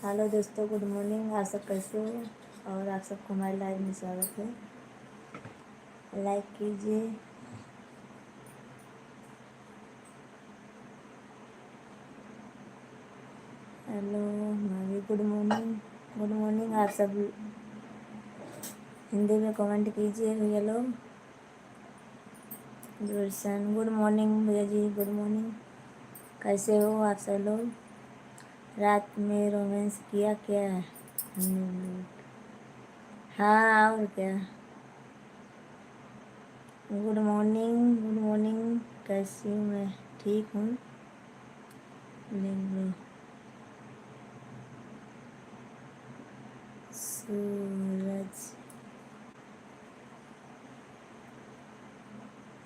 Hello दोस्तों, good morning. आप सब कैसे हो? और आप सबको हमारे लाइव में स्वागत है। लाइक कीजिए। हेलो हमारी गुड मॉर्निंग। Good morning. आप सब हिंदी में कमेंट कीजिए भैया लोग। गुलशन गुड मॉर्निंग भैया जी, गुड मॉर्निंग। कैसे हो आप सब लोग? रात में रोमांस किया क्या हमने लोग? हाँ, और क्या। Good morning, good morning. कैसी हूँ मैं? ठीक हूँ। लेंगे सूरज,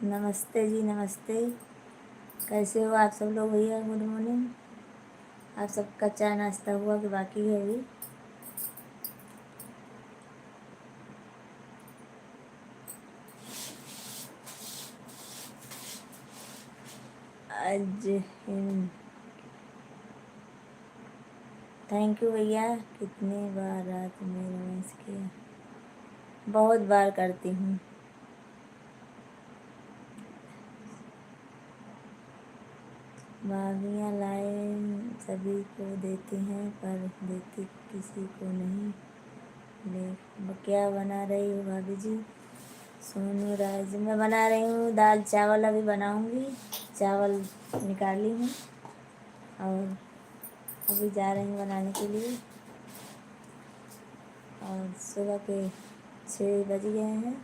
नमस्ते जी, नमस्ते। कैसे हो आप सब लोग भैया? Good morning. आप सबका चाय नाश्ता हुआ कि बाकी है अभी? आज थैंक यू भैया। कितने बार रात में रोमांस किया? बहुत बार करती हूँ। भाभियाँ लाए सभी को देती हैं पर देती किसी को नहीं। ले क्या बना रही हो भाभी जी? सोनू राज, मैं बना रही हूँ दाल चावल। अभी बनाऊँगी। चावल निकाली हूँ और अभी जा रही हूँ बनाने के लिए। और सुबह के 6 बज गए हैं।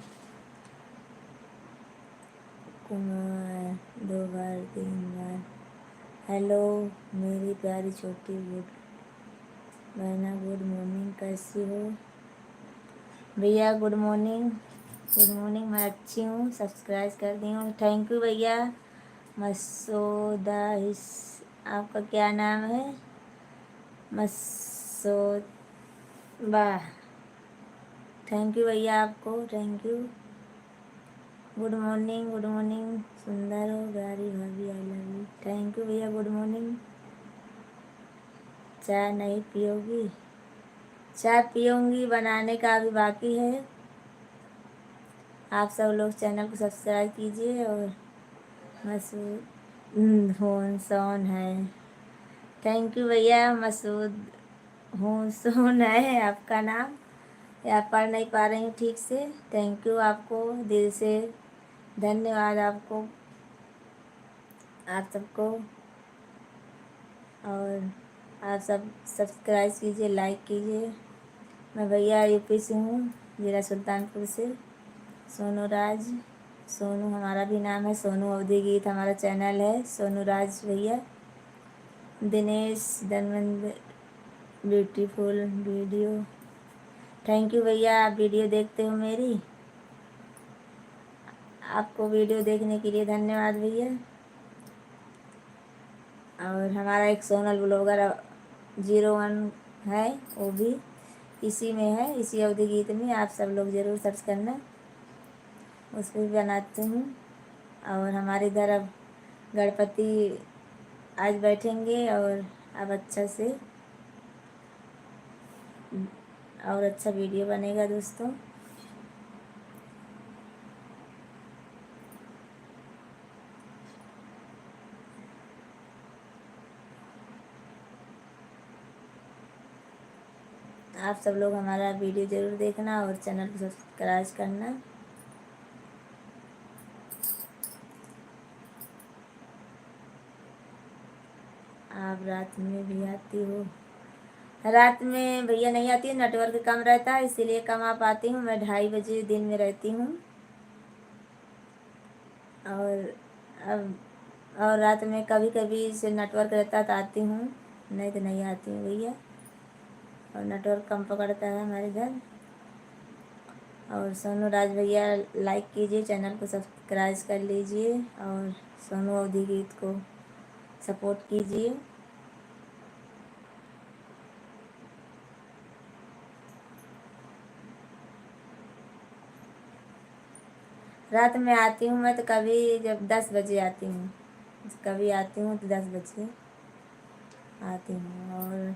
कुमार 2 बार 3 बार। हेलो मेरी प्यारी छोटी गुड बहना, गुड मॉर्निंग। कैसी हो भैया? Good morning, good morning. मैं अच्छी हूँ। सब्सक्राइब कर दी हूँ। थैंक यू भैया। मसूदा हिस, आपका क्या नाम है? मसूदा। थैंक यू भैया, आपको thank you. Good morning, good morning. सुंदर हो प्यारी भाभी, I love you. Thank you भैया, गुड मॉर्निंग। चाय नहीं पियोगी? चाय पीऊँगी, बनाने का अभी बाकी है। आप सब लोग चैनल को सब्सक्राइब कीजिए। और मसूद होन सोन है। थैंक यू भैया। मसूद होन सोन है आपका नाम, या पढ़ नहीं पा रही हूँ ठीक से। थैंक यू, आपको दिल से धन्यवाद आपको, आप सबको। और आप सब सब्सक्राइब कीजिए, लाइक कीजिए। मैं भैया यूपी से हूँ, ज़िला सुल्तानपुर से। सोनू राज, सोनू हमारा भी नाम है। सोनू अवधि गीत हमारा चैनल है। सोनू राज भैया। Dinesh Dharmendra, beautiful video. Thank you भैया, आप वीडियो देखते हो मेरी। आपको वीडियो देखने के लिए धन्यवाद भैया। और हमारा एक सोनल ब्लॉगर 01 है, वो भी इसी में है, इसी अवधि गीत में। आप सब लोग ज़रूर सर्च करना, उस पर भी बनाती हूँ। और हमारे इधर अब गणपति आज बैठेंगे और अब अच्छा से और अच्छा वीडियो बनेगा दोस्तों। आप सब लोग हमारा वीडियो ज़रूर देखना और चैनल को सब्सक्राइब करना। आप रात में भी आती हो? रात में भैया नहीं आती है, नेटवर्क कम रहता है इसीलिए कम आ पाती हूँ। मैं 2:30 बजे दिन में रहती हूँ। और अब और रात में कभी कभी से नेटवर्क रहता तो आती हूँ, नहीं तो नहीं आती हूँ भैया। और नेटवर्क कम पकड़ता है हमारे इधर। और सोनू राज भैया लाइक कीजिए, चैनल को सब्सक्राइब कर लीजिए और सोनू अवधि गीत को सपोर्ट कीजिए। रात में आती हूँ मैं तो कभी जब 10 बजे आती हूँ, कभी आती हूँ तो 10 बजे आती हूँ। और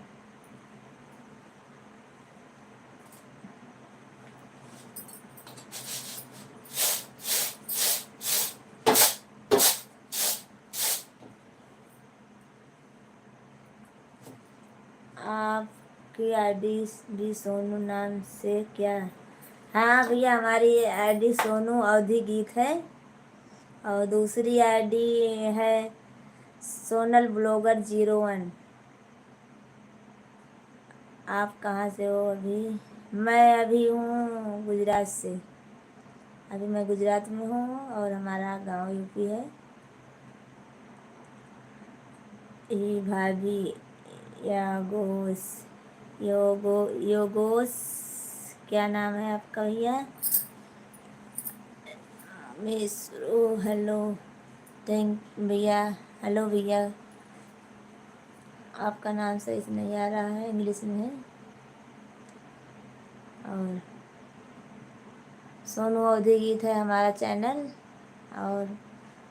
आपकी आईडी भी सोनू नाम से क्या? हाँ भैया, हमारी आईडी सोनू अवधि गीत है और दूसरी आईडी है सोनल ब्लॉगर 01। आप कहाँ से हो अभी? मैं अभी हूँ गुजरात से। अभी मैं गुजरात में हूँ और हमारा गांव यूपी है। ये भाभी यागोस योगोस, क्या नाम है आपका भैया? मिसरो, हेलो। थैंक भैया, हेलो भैया। आपका नाम सही से नहीं आ रहा है, इंग्लिश में है। और सोनू अवधि गीत है हमारा चैनल और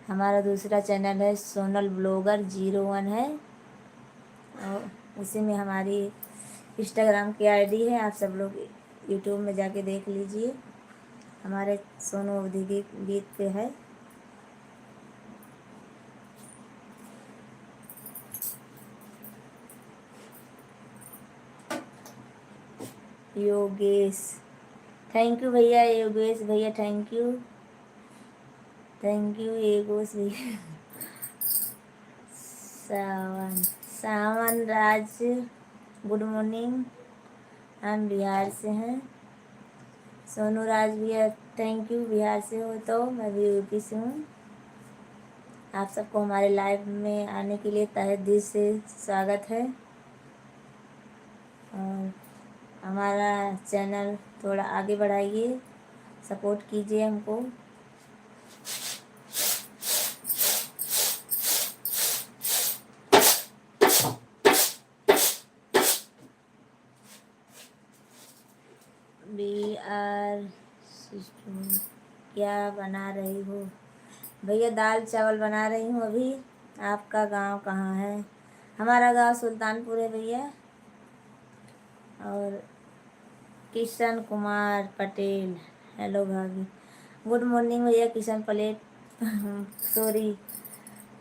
हमारा दूसरा चैनल है सोनल ब्लॉगर 01 है और उसी में हमारी इंस्टाग्राम की आईडी है। आप सब लोग यूट्यूब में जाके देख लीजिए, हमारे सोनू अवधि गीत पे है। योगेश, थैंक यू भैया। योगेश भैया thank you, thank you Yogesh भैया। सावन सावन राज, गुड मॉर्निंग। हम बिहार से हैं। सोनू राज भैया थैंक यू, बिहार से हो तो मैं भी यूपी से हूँ। आप सबको हमारे लाइव में आने के लिए तहे दिल से स्वागत है और हमारा चैनल थोड़ा आगे बढ़ाइए, सपोर्ट कीजिए हमको। बी आर सिस्टम, क्या बना रही हो? भैया दाल चावल बना रही हूँ अभी। आपका गांव कहाँ है? हमारा गांव सुल्तानपुर है भैया। और किशन कुमार पटेल, हेलो भाभी, गुड मॉर्निंग भैया। किशन पलेट sorry,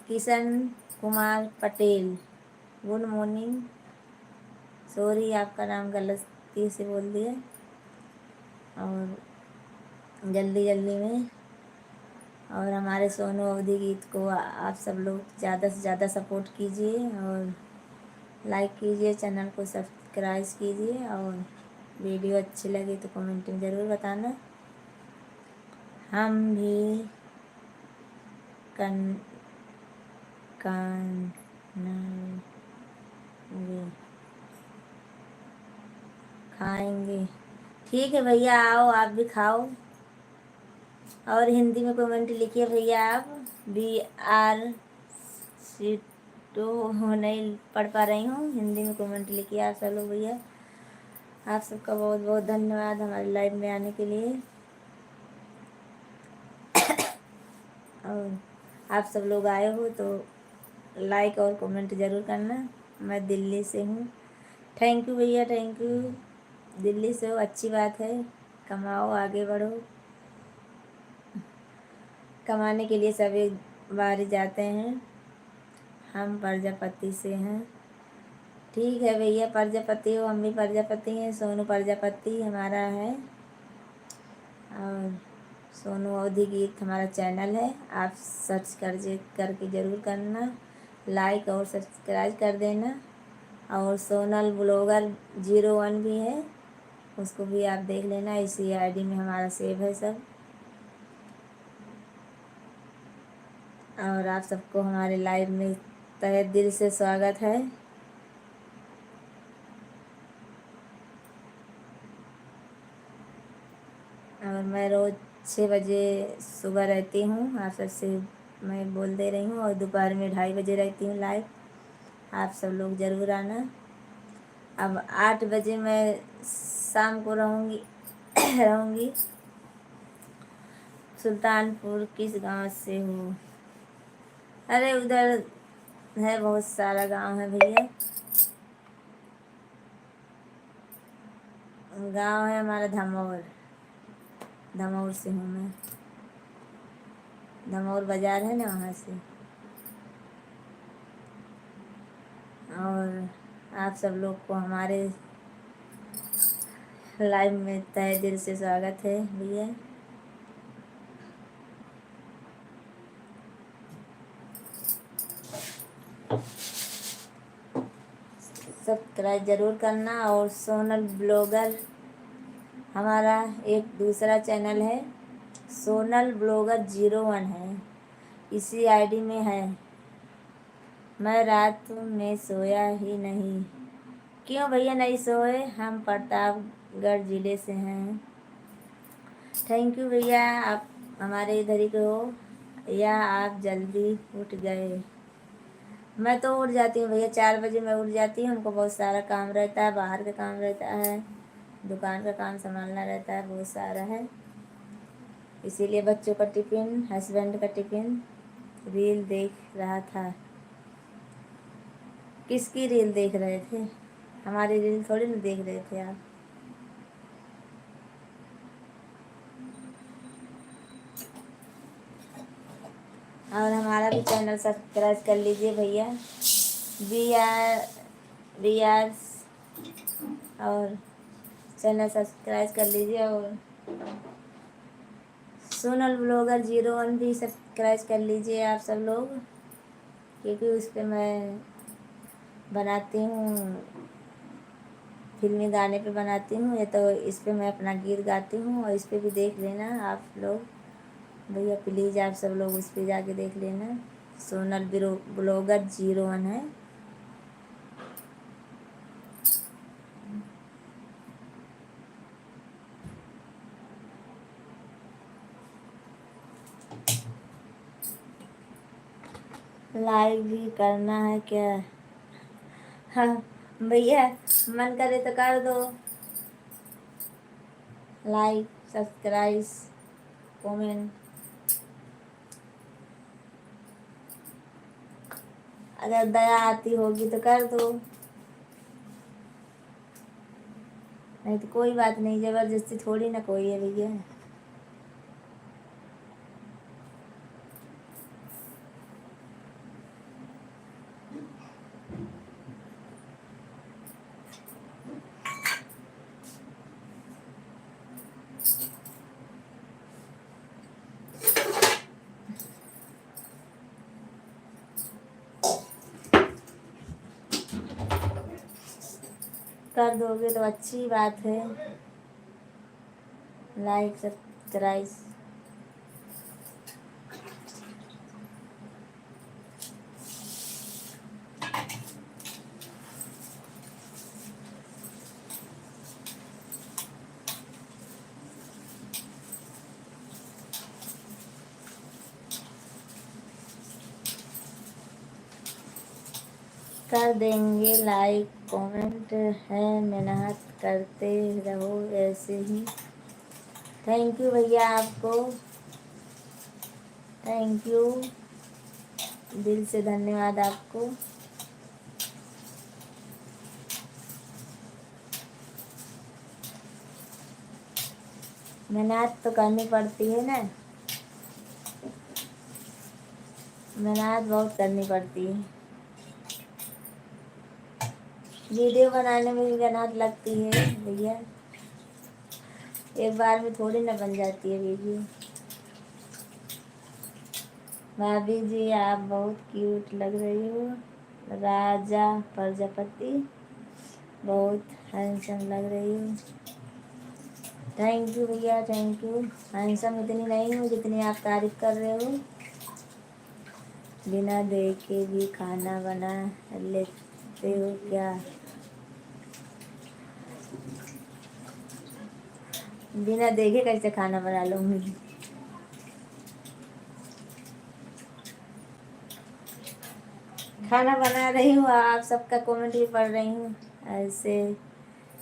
Kishan Kumar Patel, good morning. Sorry, आपका नाम गलती से बोल दिया और जल्दी जल्दी में। और हमारे सोनू अवधि गीत को आप सब लोग ज़्यादा से ज़्यादा सपोर्ट कीजिए और लाइक कीजिए, चैनल को सब्सक्राइब कीजिए और वीडियो अच्छी लगे तो कमेंट में ज़रूर बताना। हम भी कन खाएंगे। ठीक है भैया, आओ आप भी खाओ और हिंदी में कमेंट लिखिए भैया। आप बी आर सी तो नहीं पढ़ पा रही हूँ, हिंदी में कमेंट लिखिए आप सब लोग भैया। आप सबका बहुत बहुत धन्यवाद हमारे लाइव में आने के लिए। और आप सब लोग आए हो तो लाइक और कमेंट ज़रूर करना। मैं दिल्ली से हूँ। थैंक यू भैया, थैंक यू। दिल्ली से हो, अच्छी बात है। कमाओ, आगे बढ़ो। कमाने के लिए सभी बाहर जाते हैं। हम प्रजापति से हैं। ठीक है भैया, प्रजापति हो, हम भी प्रजापति हैं। सोनू प्रजापति हमारा है और सोनू अवधि गीत हमारा चैनल है। आप सर्च करके ज़रूर करना, लाइक और सब्सक्राइब कर देना। और सोनल ब्लॉगर 01 भी है, उसको भी आप देख लेना। इसी आईडी में हमारा सेव है सब। और आप सबको हमारे लाइव में तहे दिल से स्वागत है। और मैं रोज़ 6 बजे सुबह रहती हूँ, आप सबसे मैं बोल दे रही हूँ। और दोपहर में 2:30 बजे रहती हूँ लाइव। आप सब लोग ज़रूर आना। अब 8 बजे मैं शाम को रहूँगी रहूँगी। सुल्तानपुर किस गांव से हो? अरे उधर है, बहुत सारा गांव है भैया। गांव है हमारा धमौर, धमौर से हूँ मैं। धमौर बाज़ार है ना, वहाँ से। और आप सब लोग को हमारे लाइव में तहे दिल से स्वागत है भैया। सब्सक्राइब ज़रूर करना। और सोनल ब्लॉगर हमारा एक दूसरा चैनल है, सोनल ब्लॉगर 01 है, इसी आईडी में है। मैं रात में सोया ही नहीं। क्यों भैया नहीं सोए? हम प्रतापगढ़ ज़िले से हैं। थैंक यू भैया, आप हमारे इधर ही के हो या आप जल्दी उठ गए? मैं तो उठ जाती हूँ भैया, 4 बजे मैं उठ जाती हूँ। हमको बहुत सारा काम रहता है, बाहर का काम रहता है, दुकान का काम संभालना रहता है, बहुत सारा है। इसीलिए बच्चों का टिफ़िन, हस्बैंड का टिफ़िन। रील देख रहा था। किसकी रील देख रहे थे? हमारी रील थोड़ी ना देख रहे थे आप। और हमारा भी चैनल सब्सक्राइब कर लीजिए भैया, बी आर और चैनल सब्सक्राइब कर लीजिए। और सोनल ब्लॉगर 01 भी सब्सक्राइब कर लीजिए आप सब लोग, क्योंकि उस पर मैं बनाती हूँ, फिल्मी गाने पे बनाती हूँ। ये तो इस पे मैं अपना गीत गाती हूँ, और इस पे भी देख लेना आप लोग भैया, प्लीज़ आप सब लोग उस पर जाके देख लेना। सोनल ब्लॉगर 01 है। लाइक भी करना है क्या? हाँ भैया, मन करे तो कर दो लाइक, सब्सक्राइब, कमेंट। अगर दया आती होगी तो कर दो, नहीं तो कोई बात नहीं। ज़बरदस्ती थोड़ी ना कोई है भैया। कर दोगे तो अच्छी बात है। Like, subscribe. कर देंगे लाइक, कमेंट है, मेहनत करते रहो ऐसे ही। थैंक यू भैया आपको, थैंक यू, दिल से धन्यवाद आपको। मेहनत तो करनी पड़ती है ना, मेहनत बहुत करनी पड़ती है। वीडियो बनाने में भी मेहनत लगती है भैया, एक बार में थोड़ी ना बन जाती है वीडियो। भाभी जी आप बहुत क्यूट लग रही हो। राजा प्रजापति, बहुत हैंडसम लग रही हो। थैंक यू भैया, थैंक यू। हैंडसम इतनी नहीं हूँ जितनी आप तारीफ कर रहे हो। बिना देखे भी खाना बना लेते हो क्या? बिना देखे कैसे खाना बना लूँगी? खाना बना रही हूँ, आप सबका कमेंट भी पढ़ रही हूँ। ऐसे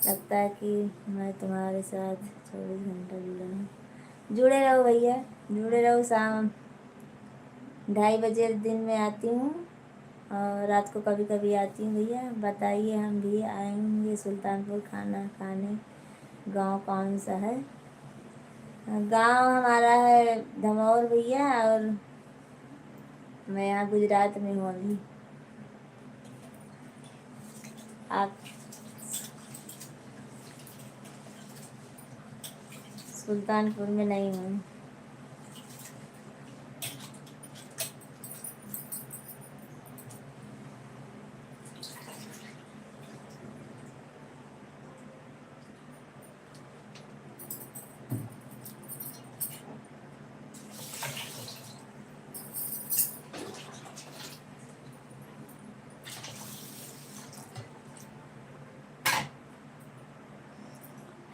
लगता है कि मैं तुम्हारे साथ 24 घंटा जुड़ा हूँ। जुड़े रहो भैया, जुड़े रहो। शाम 2:30 बजे दिन में आती हूँ, और रात को कभी कभी आती हूँ भैया। बताइए, हम भी आएंगे सुल्तानपुर खाना खाने। गांव कौन सा है? गांव हमारा है धमौर भैया, और मैं यहाँ गुजरात में हूँ अभी। आप सुल्तानपुर में नहीं हूँ।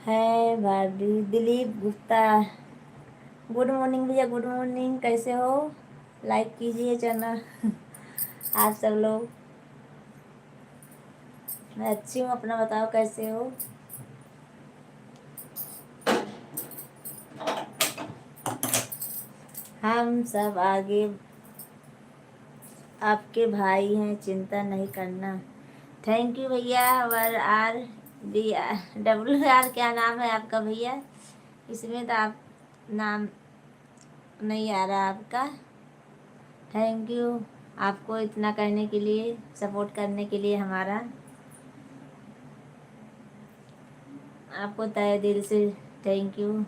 है भाभी दिलीप गुप्ता, गुड मॉर्निंग भैया, गुड मॉर्निंग, कैसे हो? लाइक कीजिए चैनल। आप सब लोग। मैं अच्छी हूँ, अपना बताओ कैसे हो? हम सब आगे आपके भाई हैं, चिंता नहीं करना। थैंक यू भैया। वर R B R W R क्या नाम है आपका भैया? इसमें तो आप नाम नहीं आ रहा आपका। थैंक यू आपको इतना करने के लिए, सपोर्ट करने के लिए हमारा। आपको तहे दिल से thank you.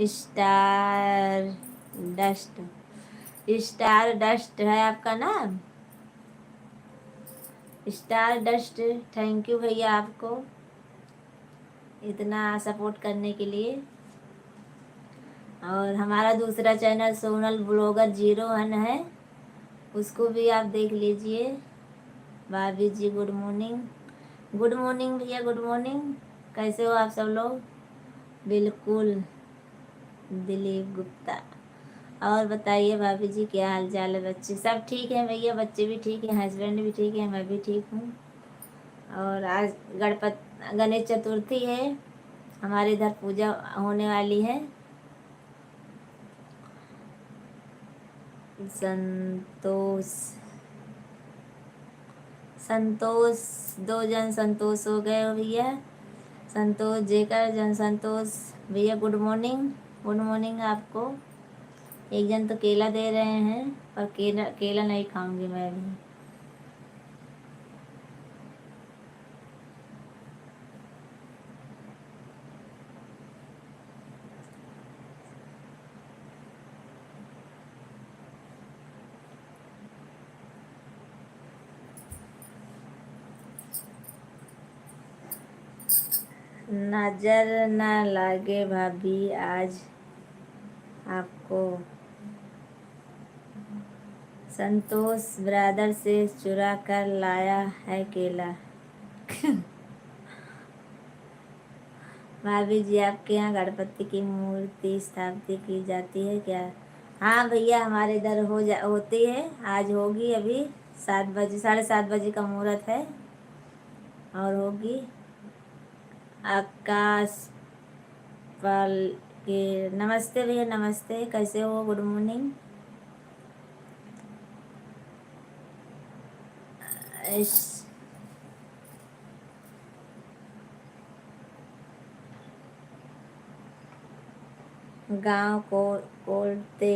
Star dust, star dust है आपका नाम? स्टार डस्ट, थैंक यू भैया आपको इतना सपोर्ट करने के लिए। और हमारा दूसरा चैनल सोनल ब्लॉगर 01 है, उसको भी आप देख लीजिए। भाभी जी गुड मॉर्निंग, गुड मॉर्निंग भैया, गुड मॉर्निंग, कैसे हो आप सब लोग? बिल्कुल दिलीप गुप्ता। और बताइए भाभी जी क्या हाल चाल है? बच्चे सब ठीक हैं भैया? बच्चे भी ठीक हैं, हस्बैंड भी ठीक है, मैं भी ठीक हूँ। और आज गणेश चतुर्थी है, हमारे इधर पूजा होने वाली है। संतोष, संतोष, दो जन संतोष हो गए हो भैया। संतोष जेकर जन संतोष भैया, गुड मॉर्निंग, गुड मॉर्निंग आपको। एक जन तो केला दे रहे हैं, पर केला केला नहीं खाऊंगी मैं भी। नजर न लगे भाभी, आज आपको संतोष ब्रदर से चुरा कर लाया है केला। भाभी जी आपके यहाँ गणपति की मूर्ति स्थापित की जाती है क्या? हाँ भैया, हमारे इधर होती है, आज होगी। अभी 7 बजे, 7:30 का मुहूर्त है और होगी। आकाश पाल के नमस्ते भैया, नमस्ते, कैसे हो? Good morning. इस गांव को कोलते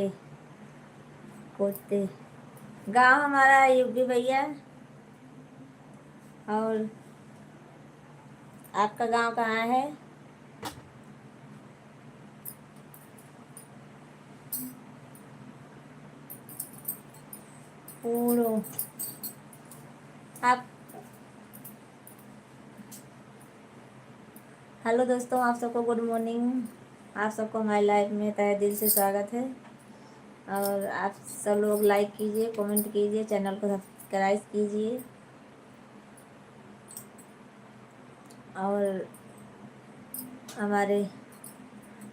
कोते, गांव हमारा यूपी भैया। और आपका गांव कहाँ है? पूरो। आप हेलो दोस्तों, आप सबको गुड मॉर्निंग। आप सबको हमारी लाइफ में तहे दिल से स्वागत है। और आप सब लोग लाइक कीजिए, कमेंट कीजिए, चैनल को सब्सक्राइब कीजिए। और हमारे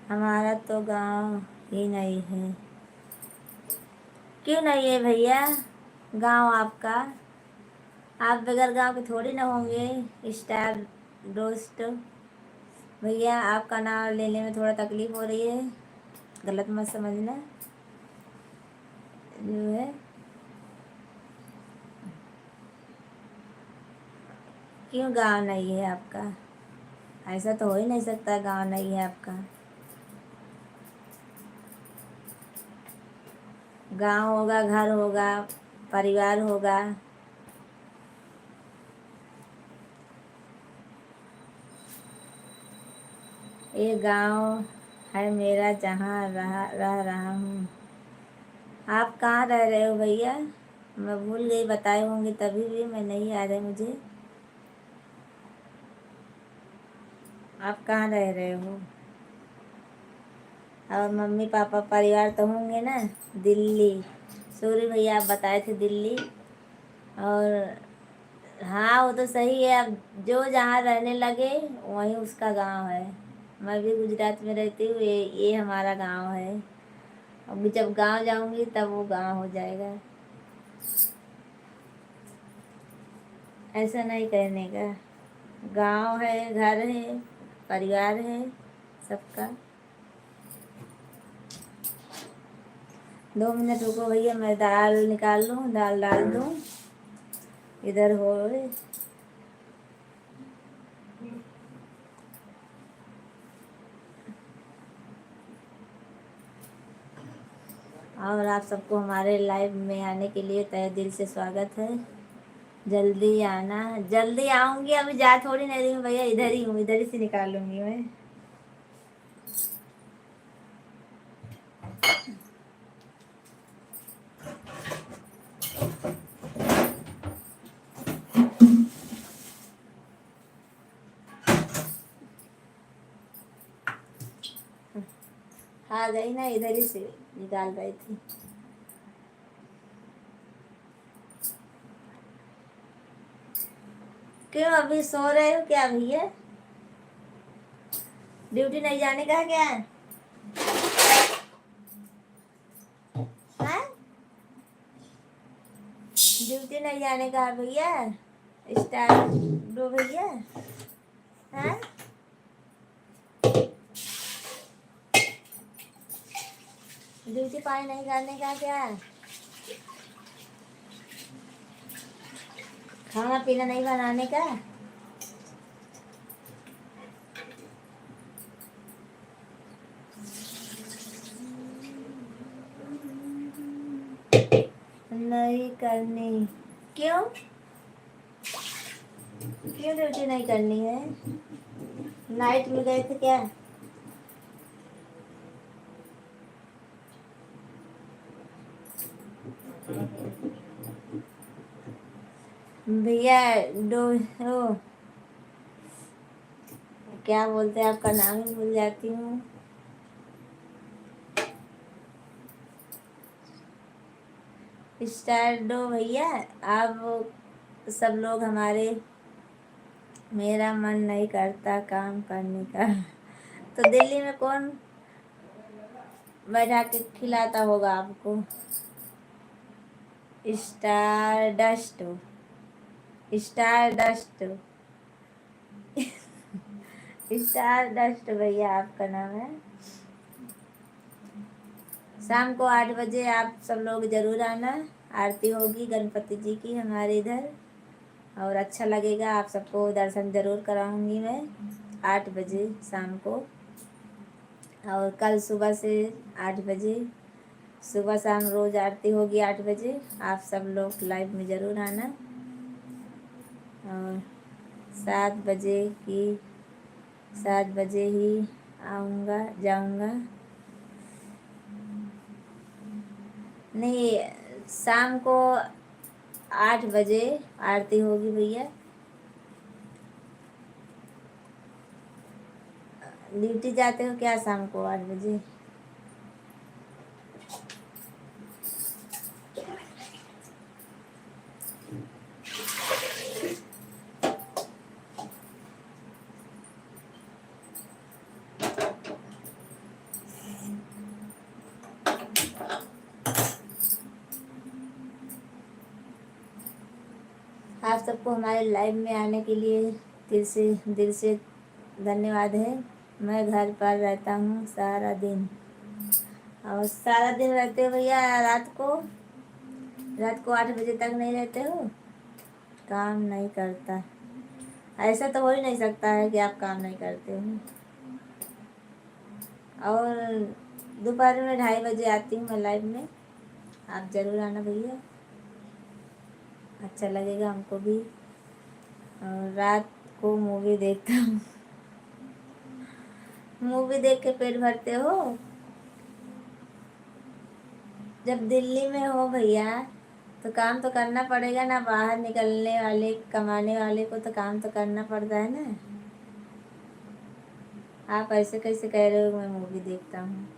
हमारा तो गांव ही नहीं है। क्यों नहीं है भैया गांव आपका? आप बगैर गांव के थोड़ी ना होंगे। स्टार दोस्त भैया, आपका नाम लेने में थोड़ा तकलीफ हो रही है, गलत मत समझना। जो है, क्यों गांव नहीं है आपका? ऐसा तो हो ही नहीं सकता गांव नहीं है आपका। गांव होगा, घर होगा, परिवार होगा। ये गांव है मेरा जहाँ रह रहा हूँ। आप कहाँ रह रहे हो भैया? मैं भूल गई, बताए होंगे तभी भी मैं नहीं याद है मुझे। आप कहाँ रह रहे हो? और मम्मी पापा परिवार तो होंगे ना? दिल्ली। सॉरी भैया, आप बताए थे दिल्ली। और हाँ, वो तो सही है। अब जो जहाँ रहने लगे वहीं उसका गांव है। मैं भी गुजरात में रहती हूँ, ये हमारा गांव है। अब जब गांव जाऊंगी तब वो गांव हो जाएगा। ऐसा नहीं कहने का। गांव है, घर है, परिवार है सबका। 2 मिनट रुको भैया, मैं दाल निकाल लूँ, दाल डाल दूँ। इधर हो। और आप सबको हमारे लाइव में आने के लिए तहे दिल से स्वागत है। जल्दी आना। जल्दी आऊंगी, अभी जा थोड़ी नहीं रही हूँ भैया, इधर ही हूँ, इधर ही से निकालूंगी मैं। आ गई ना, इधर ही से निकाल रही थी। क्यों अभी सो रहे हो क्या भैया? ड्यूटी नहीं जाने का क्या? हाँ, ड्यूटी नहीं जाने का भैया? स्टार्ट दो भैया। हाँ, ड्यूटी पानी नहीं करने का क्या? खाना पीना नहीं बनाने का? नहीं करनी? क्यों? क्यों ड्यूटी नहीं करनी है? नाइट में गए थे क्या? भैया डो ओ, क्या बोलते हैं, आपका नाम ही भूल जाती हूँ। स्टार दो भैया। आप सब लोग हमारे, मेरा मन नहीं करता काम करने का। तो दिल्ली में कौन बैठा के खिलाता होगा आपको? Star dust. Star dust. Star dust भैया आपका नाम है। शाम को 8 बजे आप सब लोग जरूर आना। आरती होगी गणपति जी की हमारे इधर, और अच्छा लगेगा। आप सबको दर्शन जरूर कराऊंगी मैं 8 बजे शाम को। और कल सुबह से 8 बजे, सुबह शाम रोज आरती होगी 8 बजे। आप सब लोग लाइव में ज़रूर आना। और 7 बजे की 7 बजे ही आऊँगा जाऊँगा। नहीं, शाम को 8 बजे आरती होगी भैया। ड्यूटी जाते हो क्या शाम को 8 बजे? आप सबको हमारे लाइव में आने के लिए दिल से धन्यवाद है। मैं घर पर रहता हूँ सारा दिन। और सारा दिन रहते हो भैया? रात को 8 बजे तक नहीं रहते हो? काम नहीं करता? ऐसा तो हो ही नहीं सकता है कि आप काम नहीं करते हो। और दोपहर में 2:30 बजे आती हूँ मैं लाइव में। आप ज़रूर आना भैया, अच्छा लगेगा हमको भी। और रात को मूवी देखता हूँ। मूवी देख के पेट भरते हो? जब दिल्ली में हो भैया तो काम तो करना पड़ेगा ना, बाहर निकलने वाले कमाने वाले को तो काम तो करना पड़ता है ना। आप ऐसे कैसे कह रहे हो मैं मूवी देखता हूँ?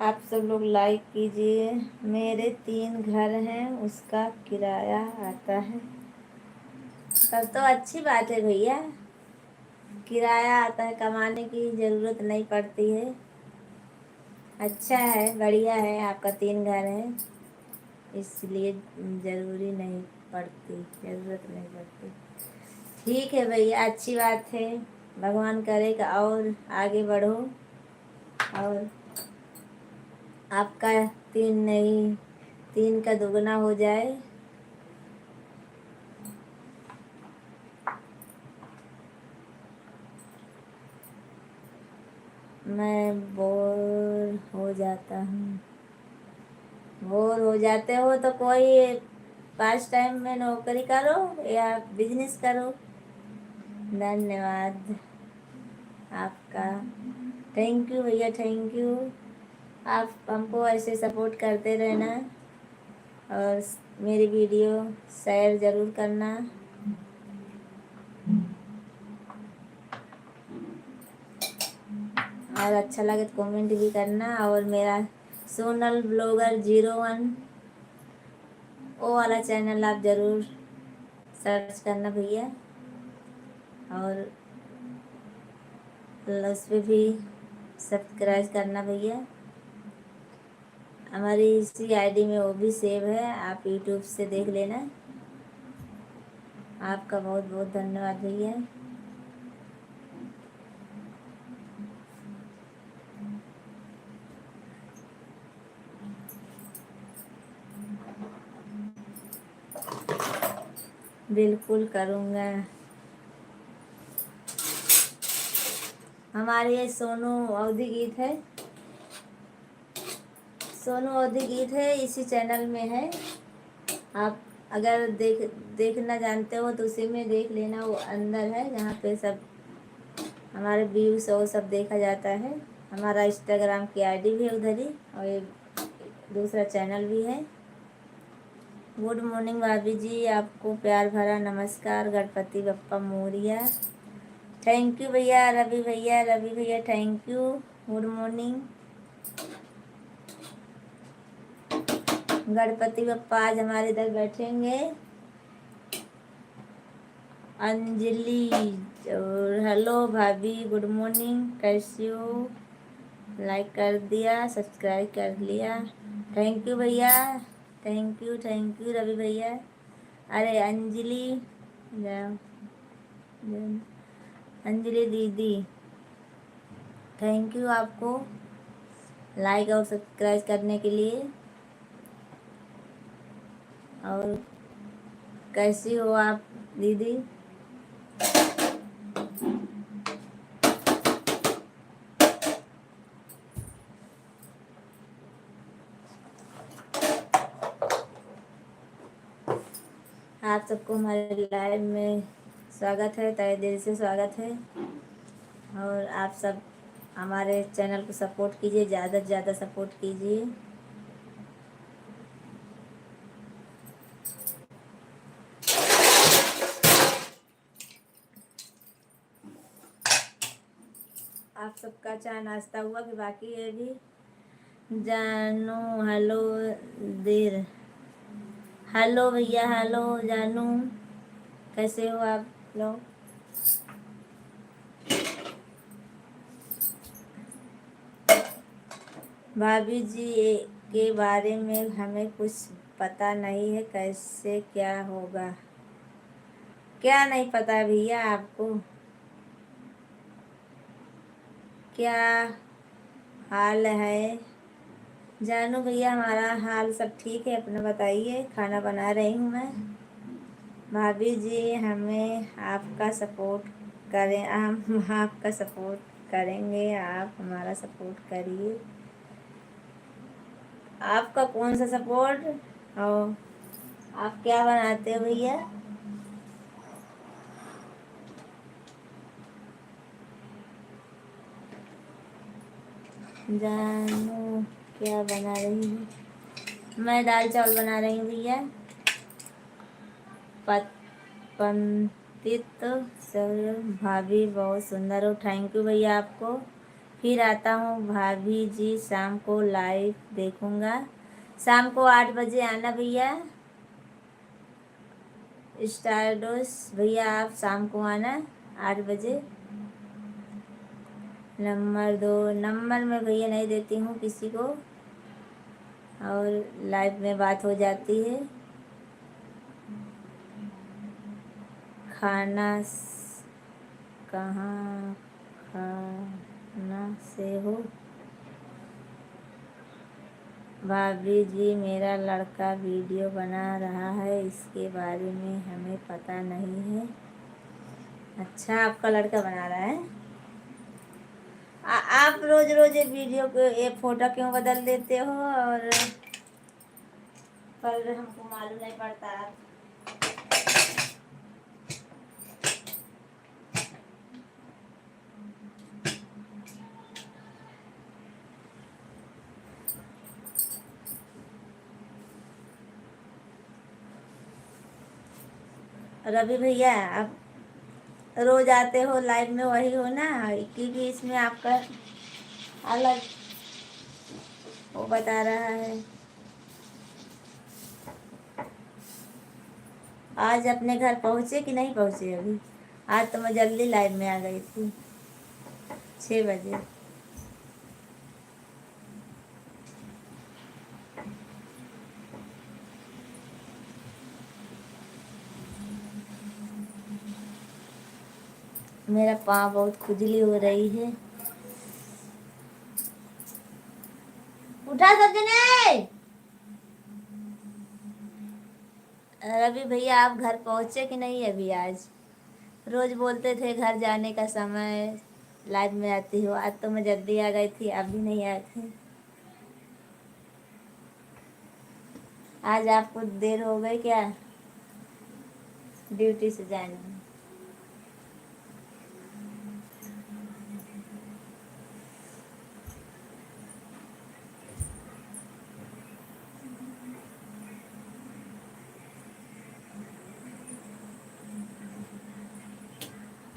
आप सब लोग लाइक कीजिए। मेरे 3 घर हैं, उसका किराया आता है। तब तो अच्छी बात है भैया, किराया आता है, कमाने की ज़रूरत नहीं पड़ती है। अच्छा है, बढ़िया है, आपका 3 घर है इसलिए ज़रूरी नहीं पड़ती, ज़रूरत नहीं पड़ती। ठीक है भैया, अच्छी बात है। भगवान करेगा और आगे बढ़ो और आपका 3 नहीं 3 का दुगना हो जाए। मैं बोर हो जाता हूँ। बोर हो जाते हो तो कोई पास टाइम में नौकरी करो या बिजनेस करो। धन्यवाद आपका। थैंक यू भैया, थैंक यू। आप हमको ऐसे सपोर्ट करते रहना और मेरी वीडियो शेयर ज़रूर करना। और अच्छा लगे तो कमेंट भी करना। और मेरा सोनल ब्लॉगर 01 वो वाला चैनल आप ज़रूर सर्च करना भैया, और उस पर भी सब्सक्राइब करना भैया। हमारी इसी आईडी में वो भी सेव है, आप यूट्यूब से देख लेना। आपका बहुत बहुत धन्यवाद भैया। बिल्कुल करूँगा। हमारे ये सोनू अवधि गीत है, सोनू अवधि गीत है, इसी चैनल में है। आप अगर देखना जानते हो तो उसी में देख लेना, वो अंदर है जहाँ पे सब हमारे व्यूज वो सब देखा जाता है। हमारा इंस्टाग्राम की आईडी भी है उधर ही, और एक दूसरा चैनल भी है। गुड मॉर्निंग भाभी जी, आपको प्यार भरा नमस्कार। गणपति बप्पा मोरिया। थैंक यू भैया, रवि भैया, रवि भैया thank you. Good morning. Ganpati Bappa आज हमारे इधर बैठेंगे। अंजलि और हेलो भाभी, गुड मॉर्निंग, कैसी हो? लाइक कर दिया, सब्सक्राइब कर लिया। थैंक यू भैया, थैंक यू रवि भैया। अरे अंजलि, अंजलि दीदी थैंक यू आपको लाइक और सब्सक्राइब करने के लिए। और कैसी हो आप दीदी? आप सबको हमारे लाइव में स्वागत है, तहे दिल से स्वागत है। और आप सब हमारे चैनल को सपोर्ट कीजिए, ज़्यादा से ज़्यादा सपोर्ट कीजिए। आप सबका चाय नाश्ता हुआ कि बाकी है अभी? जानू हेलो देर, हेलो भैया, हेलो जानू, कैसे हो आप लोग? भाभी जी के बारे में हमें कुछ पता नहीं है, कैसे क्या होगा? क्या नहीं पता भैया आपको? क्या हाल है जानू भैया? हमारा हाल सब ठीक है, अपना बताइए। खाना बना रही हूँ मैं। भाभी जी हमें आपका सपोर्ट करें, हम आपका सपोर्ट करेंगे, आप हमारा सपोर्ट करिए। आपका कौन सा सपोर्ट? और आप क्या बनाते हो भैया? जानू क्या बना रही हूँ? मैं दाल चावल बना रही हूँ भैया। पंडित सर भाभी बहुत सुंदर हो। थैंक यू भैया आपको। फिर आता हूँ भाभी जी, शाम को लाइव देखूंगा। शाम को 8 बजे आना भैया। स्टारडोस भैया आप शाम को आना 8 बजे। नंबर 2 नंबर मैं भैया नहीं देती हूँ किसी को, और लाइव में बात हो जाती है। खाना कहाँ खाना से हो? भाभी जी मेरा लड़का वीडियो बना रहा है, इसके बारे में हमें पता नहीं है। अच्छा, आपका लड़का बना रहा है? आप रोज रोज ये वीडियो को ये फोटो क्यों बदल देते हो? और पर हमको मालूम नहीं पड़ता। रवि भैया आप रोज आते हो लाइव में, वही हो ना? क्योंकि इसमें आपका अलग वो बता रहा है। आज अपने घर पहुँचे कि नहीं पहुँचे अभी? आज तो मैं जल्दी लाइव में आ गई थी, 6 बजे। मेरा पाँव बहुत खुजली हो रही है। उठा सजने। रवि भैया आप घर पहुँचे कि नहीं अभी? आज रोज बोलते थे घर जाने का समय लाइव में आती हो, आज तो मैं जल्दी आ गई थी, आप भी नहीं आए थे। आज आपको देर हो गई क्या ड्यूटी से जाने में?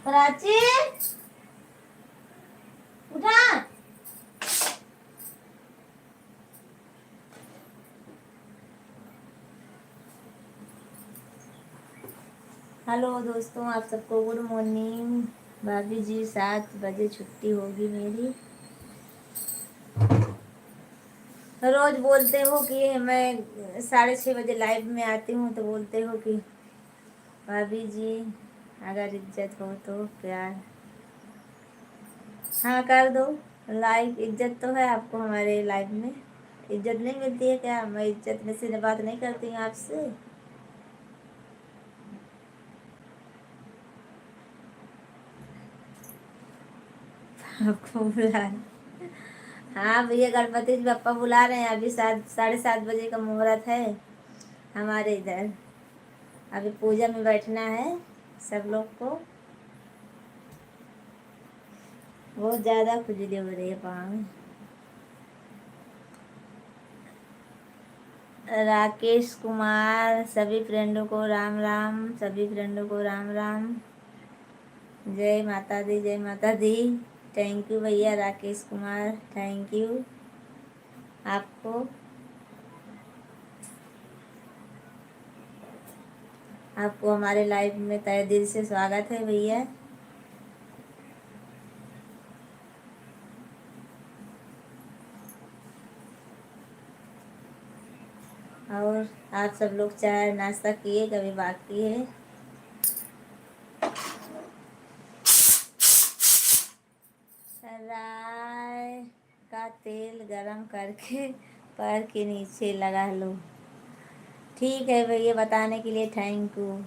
प्राची उठा। हेलो दोस्तों, आप सबको गुड मॉर्निंग। भाभी जी 7 बजे छुट्टी होगी मेरी। रोज बोलते हो कि मैं 6:30 बजे लाइव में आती हूँ, तो बोलते हो कि भाभी जी अगर इज्जत हो तो प्यार हाँ कर दो। लाइव इज्जत तो है आपको, हमारे लाइव में इज्जत नहीं मिलती है क्या? मैं इज्जत में से बात नहीं करती हूँ आपसे। आपको बुला हाँ भैया, गणपति जी पापा बुला रहे हैं। अभी 7 साढ़े 7 बजे का मुहूर्त है हमारे इधर। अभी पूजा में बैठना है सब लोग को। बहुत ज़्यादा खुजली हो रही है पाँव में। राकेश कुमार, सभी फ्रेंडों को राम राम, सभी फ्रेंडों को राम राम। जय माता दी, जय माता दी। थैंक यू भैया राकेश कुमार, थैंक यू आपको। आपको हमारे लाइव में तहे दिल से स्वागत है भैया। और आप सब लोग चाय नाश्ता किए, कभी बाकी है? राई का तेल गरम करके पैर के नीचे लगा लो। ठीक है भैया, बताने के लिए थैंक यू।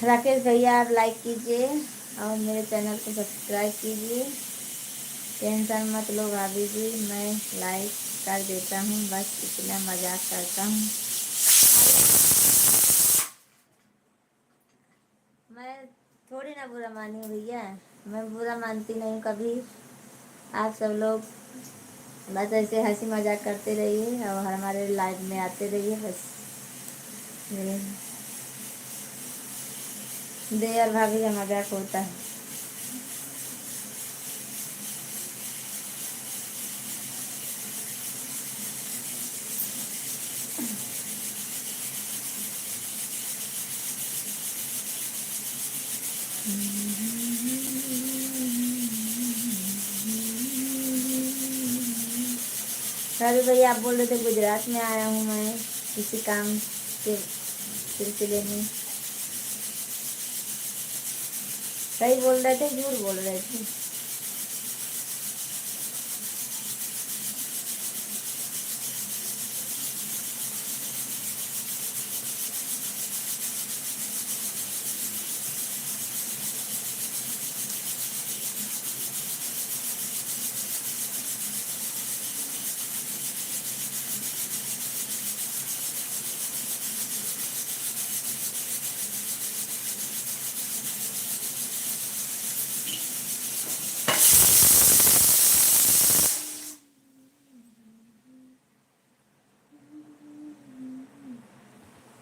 राकेश भैया आप लाइक कीजिए और मेरे चैनल को सब्सक्राइब कीजिए। टेंशन मत लो भाभी जी, मैं लाइक कर देता हूँ, बस इतना मजाक करता हूँ। मैं थोड़ी ना बुरा मानी हूँ भैया, मैं बुरा मानती नहीं कभी। आप सब लोग बस ऐसे हंसी मजाक करते रहिए और हमारे लाइव में आते रहिए बस। दे और भाभी का मजाक होता है। भाभी भैया आप बोल रहे थे गुजरात में आया हूँ मैं किसी काम के सिलसिले में, सही बोल रहे थे झूठ बोल रहे थे?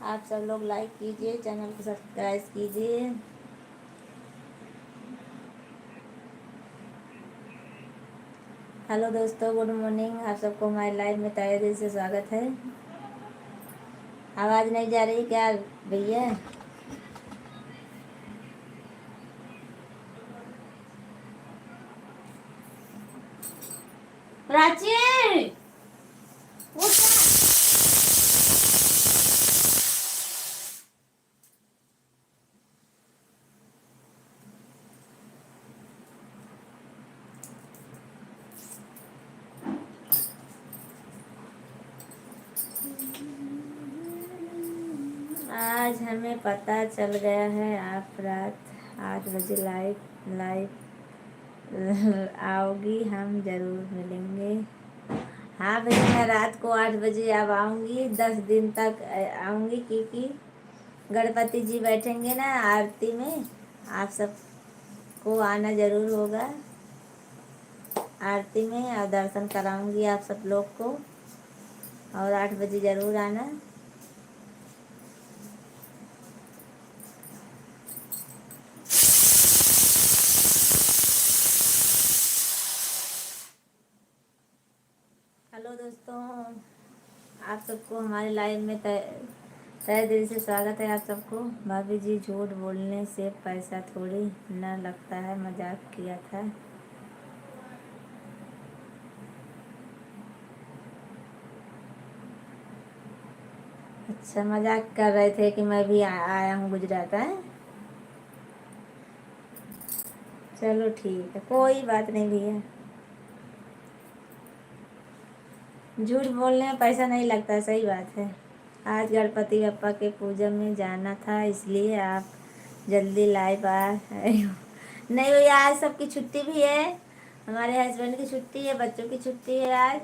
आप सब लोग लाइक कीजिए, चैनल को सब्सक्राइब कीजिए। हेलो दोस्तों, गुड मॉर्निंग। आप सबको हमारे लाइव में तहे दिल से स्वागत है। आवाज़ नहीं जा रही क्या भैया? प्राची उठ। आज हमें पता चल गया है आप रात 8 बजे लाइव आओगी, हम ज़रूर मिलेंगे। हाँ भैया, मैं रात को 8 बजे अब आऊँगी, 10 दिन तक आऊँगी, क्योंकि गणपति जी बैठेंगे ना आरती में। आप सबको आना ज़रूर होगा आरती में, और दर्शन कराऊँगी आप सब लोग को, और 8 बजे ज़रूर आना। हेलो दोस्तों, आप सबको हमारे लाइव में तहे दिल से स्वागत है आप सबको। भाभी जी झूठ बोलने से पैसा थोड़ी न लगता है, मजाक किया था। अच्छा, मजाक कर रहे थे कि मैं भी आया हूँ गुजरात है। चलो ठीक है, कोई बात नहीं भैया, झूठ बोलने में पैसा नहीं लगता, सही बात है। आज गणपति बप्पा के पूजा में जाना था, इसलिए आप जल्दी लाइव आ रहे हो। नहीं भैया, आज सबकी छुट्टी भी है, हमारे हस्बैंड की छुट्टी है, बच्चों की छुट्टी है आज,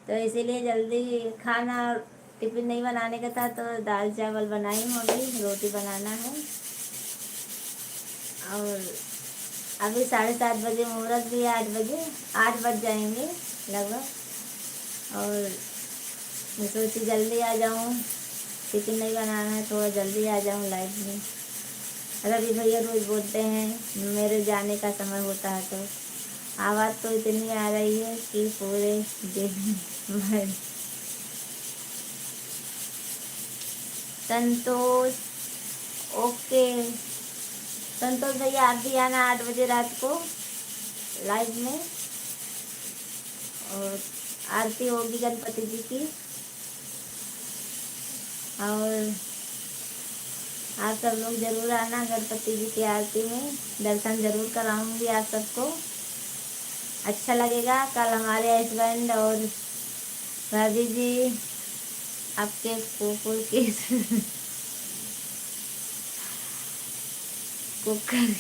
तो इसीलिए जल्दी खाना टिफिन नहीं बनाने का था, तो दाल चावल बनाई हूँ, अभी रोटी बनाना है। और अभी 7:30 बजे मुहूर्त भी है, 8 बजे, 8 बज जाएंगे लगभग। और मैं सोची जल्दी आ जाऊँ, टिफिन नहीं बनाना है, थोड़ा जल्दी आ जाऊँ लाइव में। रवि भैया रोज बोलते हैं मेरे जाने का समय होता है, तो आवाज़ तो इतनी आ रही है कि पूरे दिन भर। संतोष, ओके संतोष भैया, आप भी आना 8 बजे रात को लाइव में, और आरती होगी गणपति जी की। और आप सब लोग जरूर आना गणपति जी की आरती में, दर्शन जरूर कराऊंगी आप सबको, अच्छा लगेगा। कल हमारे हस्बैंड और भाभी जी आपके कुकुर के कुकर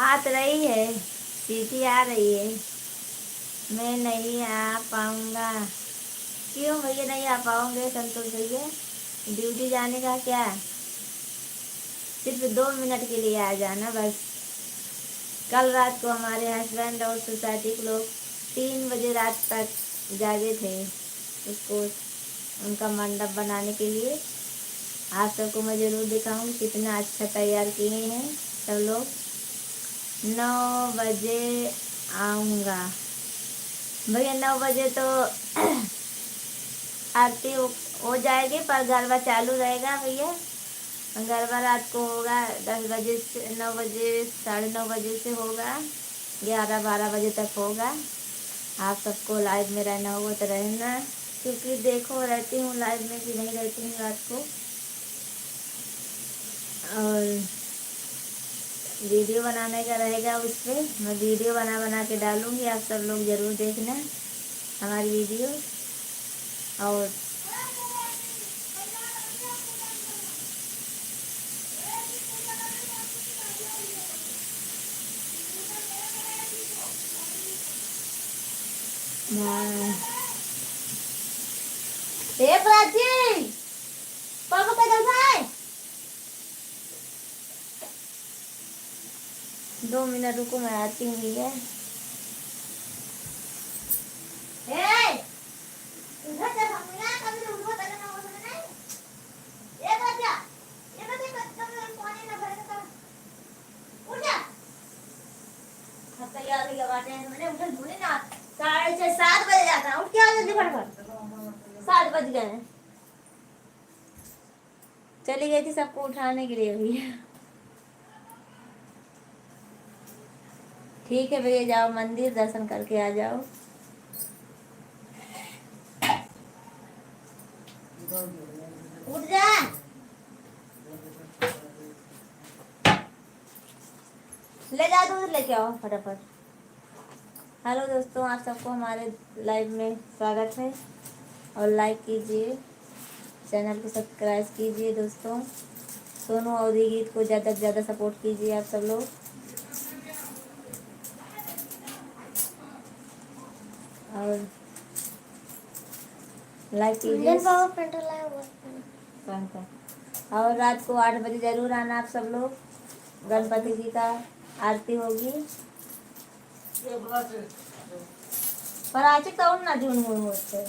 आत रही है, सीटी आ रही है। मैं नहीं आ पाऊंगा। क्यों भैया नहीं आ पाओगे संतोष भैया? ड्यूटी जाने का क्या, सिर्फ 2 मिनट के लिए आ जाना बस। कल रात को हमारे हस्बैंड और सोसाइटी के लोग 3 बजे रात तक जागे थे, उसको उनका मंडप बनाने के लिए। आप सबको मैं ज़रूर दिखाऊंगी कितना अच्छा तैयार किए हैं सब लोग। 9 बजे आऊँगा भैया, 9 बजे तो आरती हो जाएगी, पर गरबा चालू रहेगा भैया। गरबा रात को होगा 10 बजे से 9 बजे, 9:30 बजे से होगा, 11-12 बजे तक होगा। आप सबको लाइव में रहना होगा तो रहना, क्योंकि देखो रहती हूँ लाइव में भी नहीं रहती हूँ रात को। और वीडियो बनाने का रहेगा, उस पर मैं वीडियो बना बना के डालूँगी, आप सब लोग ज़रूर देखना हमारी वीडियो। और प्राची पापा पैदल भाई 2 मिनट रुको, मैं आती हूँ भैया। तैयार हो गया बाटे, मैंने उठे भूले ना, 6:30 7 बजे जाता है, उठ के आ जल्दी फटाफट, 7 बज गए हैं। चली गई थी सबको उठाने के लिए भैया। ठीक है भैया, जाओ मंदिर दर्शन करके आ जाओ। उठ जा, ले जा दूध लेके आओ फटाफट। हेलो दोस्तों, आप सबको हमारे लाइव में स्वागत है, और लाइक कीजिए, चैनल को सब्सक्राइब कीजिए दोस्तों। सोनू अवधी गीत को ज़्यादा से ज़्यादा सपोर्ट कीजिए आप सब लोग, और लाइक कीजिए। और रात को 8 बजे ज़रूर आना आप सब लोग, गणपति जी का आरती होगी। पराचे कौन ना झूठ मूठ होते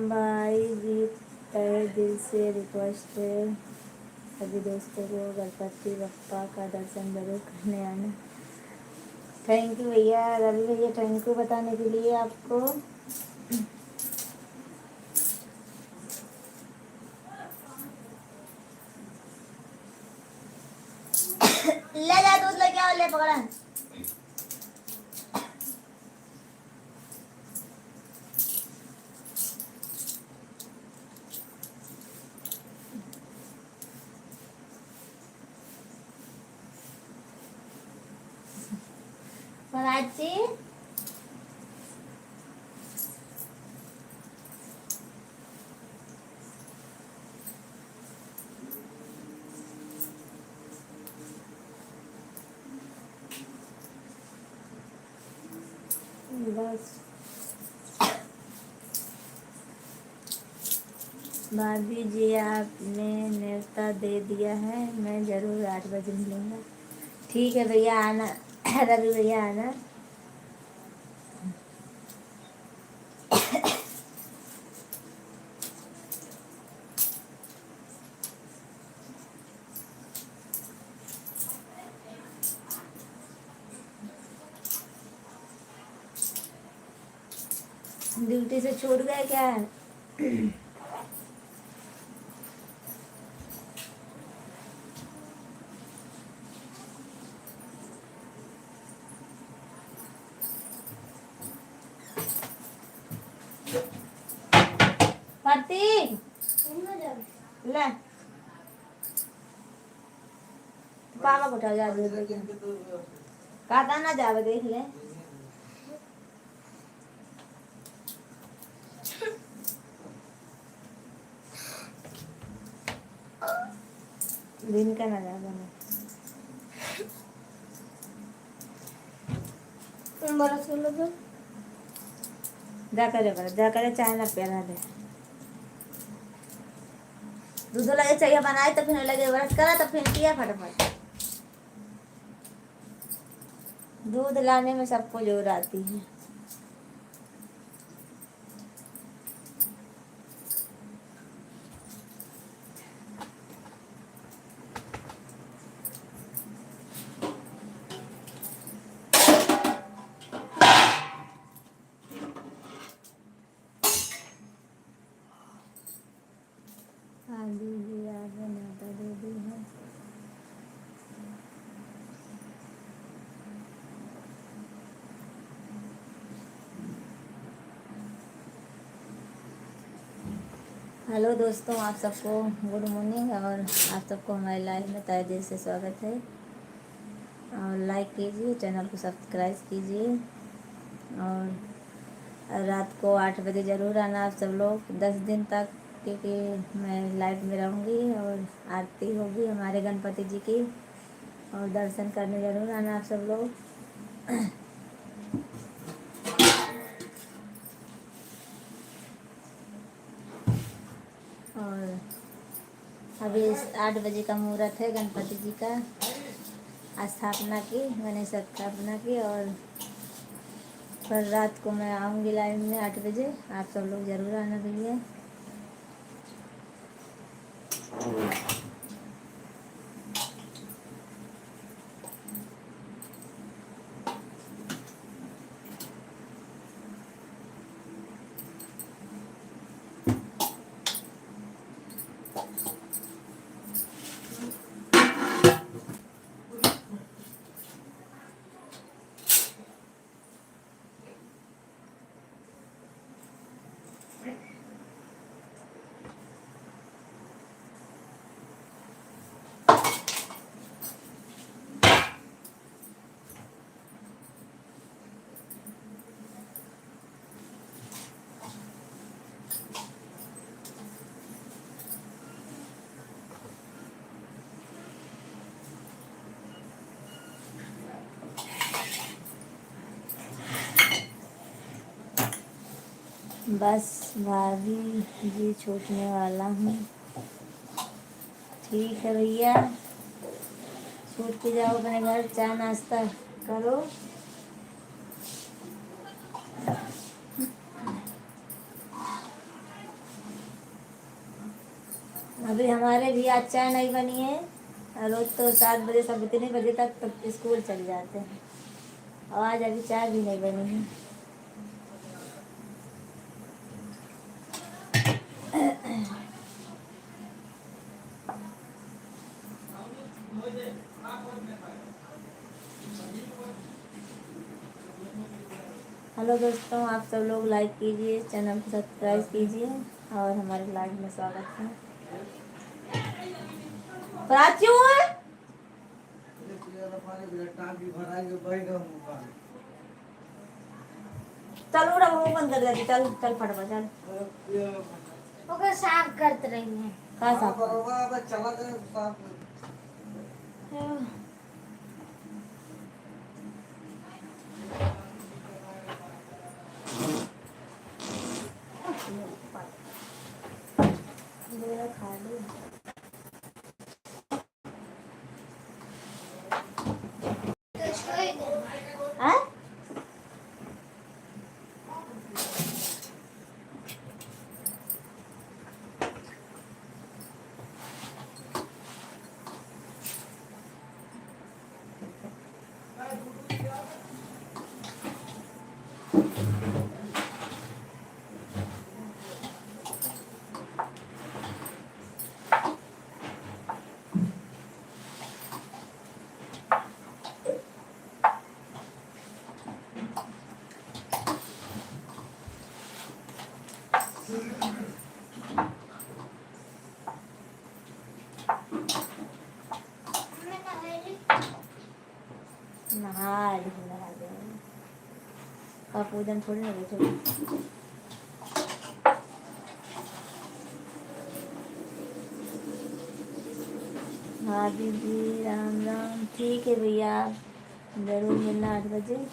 भाई जी, तहे दिल से रिक्वेस्ट है सभी दोस्तों को गणपति बप्पा का दर्शन जरूर करने आना। थैंक यू भैया, रवि भैया थैंक यू बताने के लिए आपको। ले जा दूध लेके आओ, ले पकड़ा। प्राची बस भाभी जी आपने न्योता दे दिया है, मैं ज़रूर 8 बजे मिलूँगा। ठीक है भैया आना। रवि भैया आना। ड्यूटी से छूट गए क्या? कार्तिक ले पापा को उठा जा कहता ना जावे देख ले। दिन का ना जावे ना बरस लो तो जा करे चाय ना पिला दे। दूध लगे चाहिए बनाए तो फिर लगे ब्रश करा तो फिर पिया फटाफट। दूध लाने में सबको जोर आती है। हाँ दीदी आपने न्योता दे दी है। हेलो दोस्तों, आप सबको गुड मॉर्निंग और आप सबको हमारे लाइव में तहे दिल से स्वागत है। और लाइक कीजिए, चैनल को सब्सक्राइब कीजिए और रात को 8 बजे ज़रूर आना आप सब लोग 10 दिन तक, क्योंकि मैं लाइव में रहूँगी और आरती होगी हमारे गणपति जी की, और दर्शन करने ज़रूर आना आप सब लोग। और अभी 8 बजे का मुहूर्त है गणपति जी का स्थापना की, गणेश स्थापना की, और पर रात को मैं आऊँगी लाइव में 8 बजे। आप सब लोग ज़रूर आना भैया। बस भाभी जी छूटने वाला हूँ। ठीक है भैया, छूट के जाओ अपने घर, चाय नाश्ता करो। अभी हमारे भी आज चाय नहीं बनी है। रोज तो 7 बजे सब इतने बजे तक तो स्कूल चले जाते हैं, और आज अभी चाय भी नहीं बनी है। हेलो दोस्तों, आप सब लोग लाइक कीजिए, चैनल को सब्सक्राइब कीजिए और हमारे लाइव में स्वागत है। प्राची है चल उड़ा मुंह बंद कर दे, चल चल फटाफट चल। ओके साफ करते रहेंगे। कहाँ साफ बरोबर आता चला जाए साफ। मेरा खा लो। हाँ? नहा दे। का पूजन थोड़ी ना बैठे। हाँ दीदी राम राम। ठीक है भैया, जरूर मिलना 8 बजे।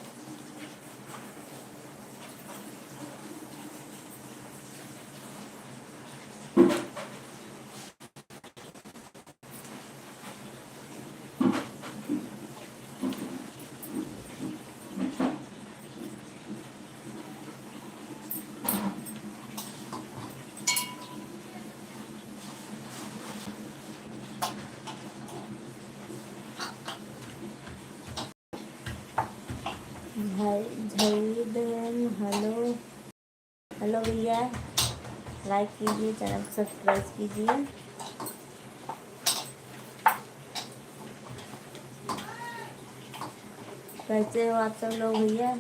भाई झई बहन हेलो। हेलो भैया, लाइक कीजिए, चैनल को सब्सक्राइब कीजिए। कैसे हो आप सब लोग भैया?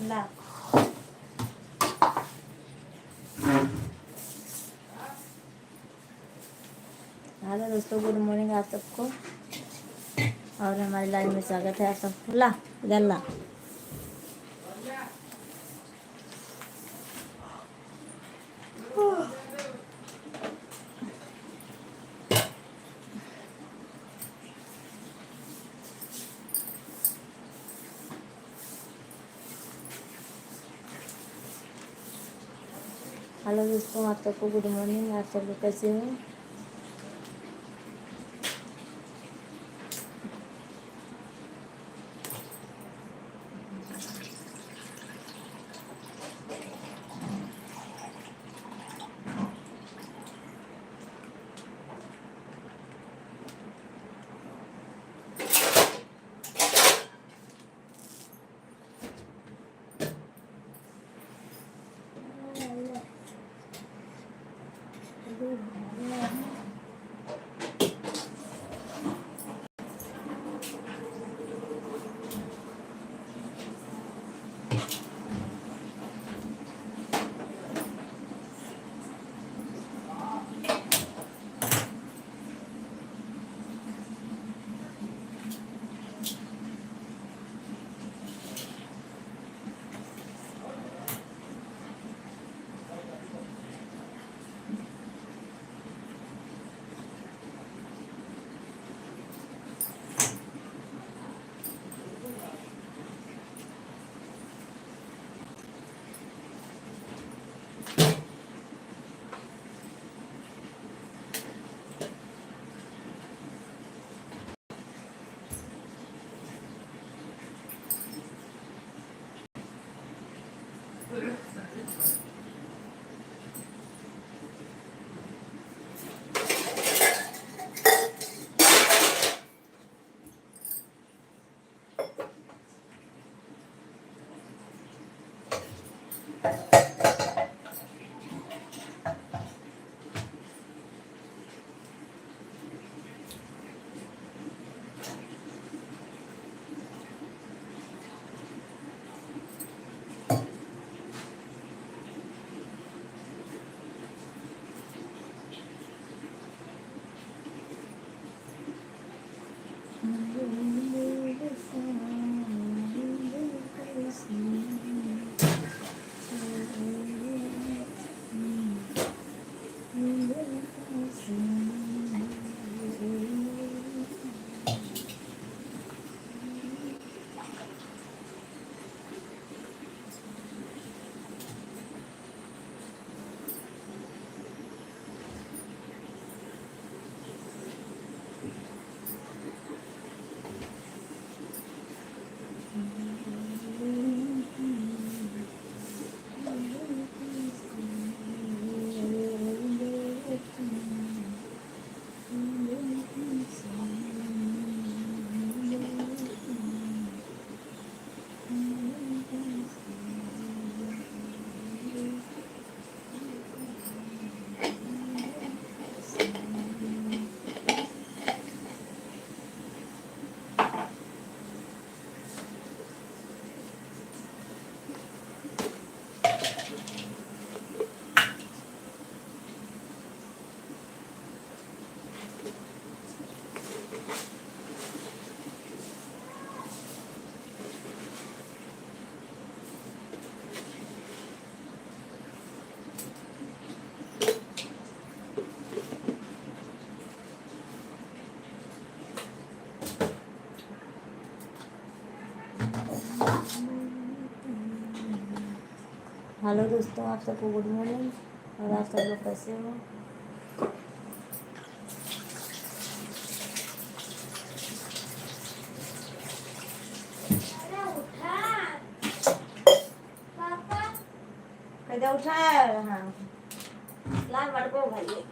ला हेलो दोस्तों, गुड मॉर्निंग आप सबको, और हमारे लाइव में स्वागत है आप सबको। ला इधर ला। हेलो दोस्तों, आप सबको गुड मॉर्निंग। आप सब लोग कैसे हो? हेलो दोस्तों, आप सबको गुड मॉर्निंग। और आप सब लोग कैसे हो? कैसे उठा? हाँ, लाल मटको भाई।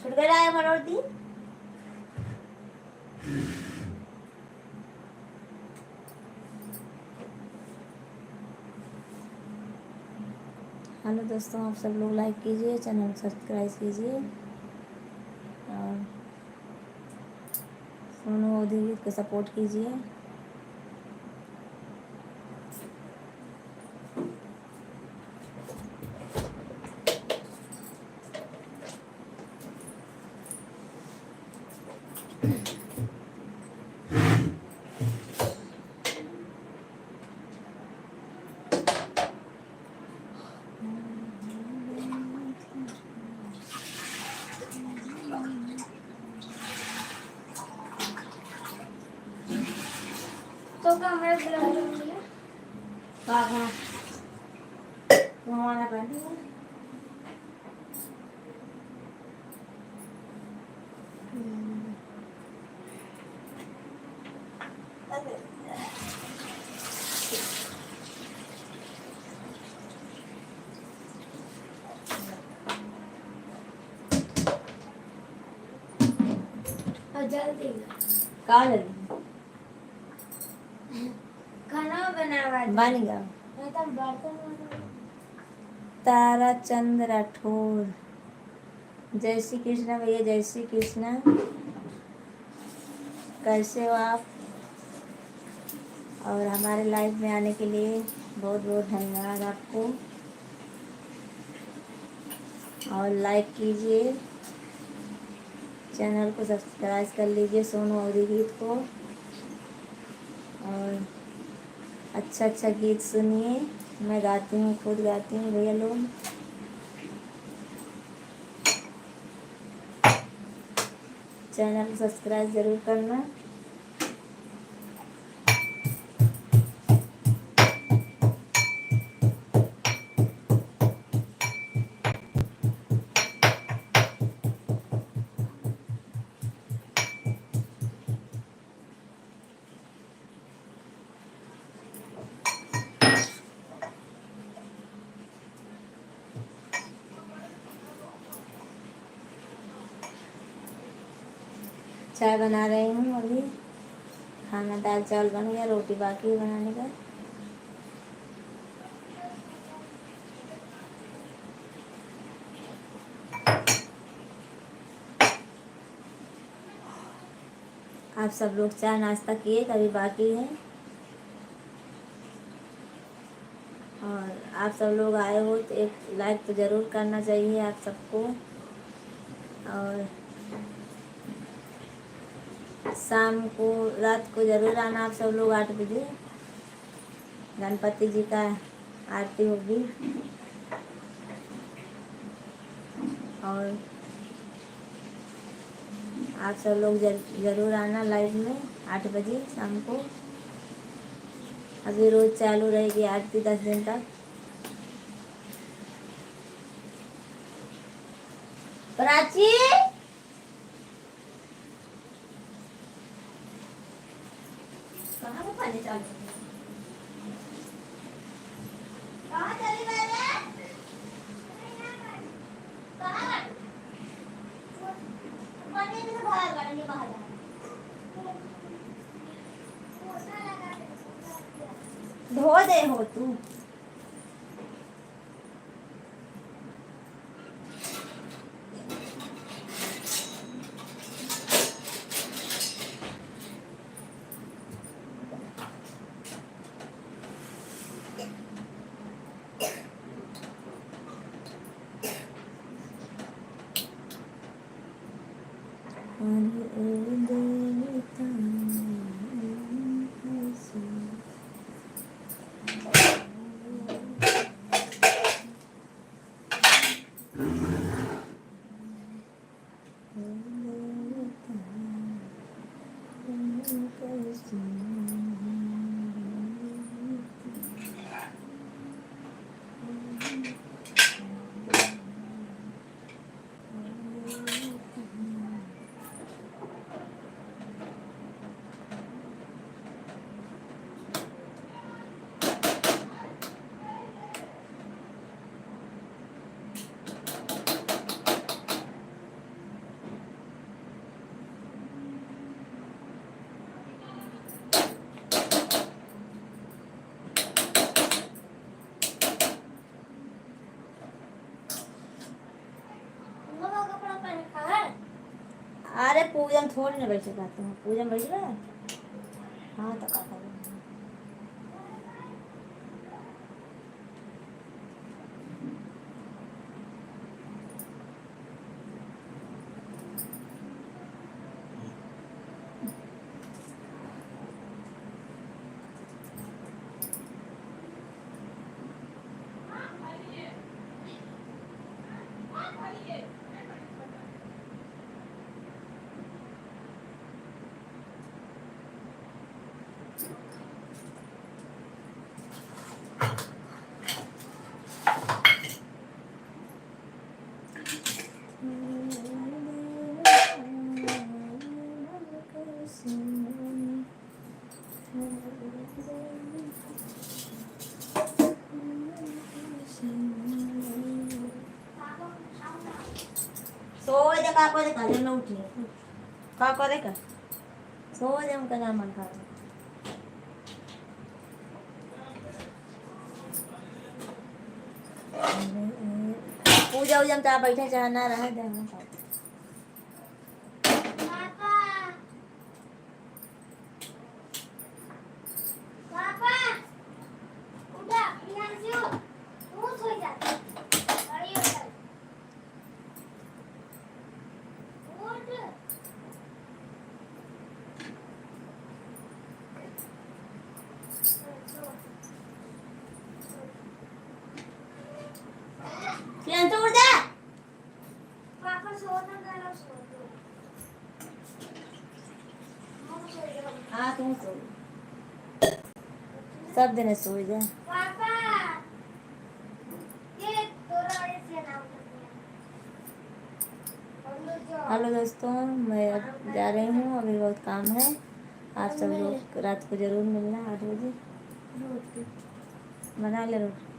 छुट गया है मनोरती। हेलो दोस्तों, आप सब लोग लाइक कीजिए, चैनल सब्सक्राइब कीजिए और सोनू अवधी को सपोर्ट कीजिए। तो क्या मैं ब्लड कहाँ घुमाना पड़ती है? जल्दी कहाँ लगी? खाना बनावा बन गया। मैं तो बर्तन ताराचंद राठौर, जय श्री कृष्णा भैया, जय श्री कृष्णा। कैसे हो आप? और हमारे लाइव में आने के लिए बहुत बहुत धन्यवाद आपको। और लाइक कीजिए, चैनल को सब्सक्राइब कर लीजिए सोनू अवधी गीत को। और अच्छा अच्छा गीत सुनिए, मैं गाती हूँ, खुद गाती हूँ भैया लोग। चैनल को सब्सक्राइब ज़रूर करना। चाय बना रही हूँ अभी। खाना दाल चावल बन गया, रोटी बाकी है बनाने का। आप सब लोग चाय नाश्ता किए कभी बाकी है? और आप सब लोग आए हो तो एक लाइक तो ज़रूर करना चाहिए आप सबको। और शाम को रात को ज़रूर आना आप सब लोग 8 बजे। गणपति जी का आरती होगी। और आप सब लोग ज़रूर आना लाइव में 8 बजे शाम को। अभी रोज़ चालू रहेगी आरती 10 दिन तक। प्राची, कहाँ को पानी चालू है? कहाँ चली गई रे? कहाँ? पानी में से बाहर गाड़ी बाहर जा। धो दे हो तू। अरे पूजा में थोड़ी ना बैठ जाते हैं, पूजा में बैठ रहा। हाँ तो का करें। सो जा का को देखा जब न उठी का को देखा सो जा उनका नाम मन खा। पूजा उजा में तो आप बैठे चाहे ना रहे देना। हाँ तुम सो सब दिन सो जा। हेलो दोस्तों, मैं अब जा रही हूँ, अभी बहुत काम है। आप सब लोग रात को ज़रूर मिलना 8 बजे। बना ले रोटी।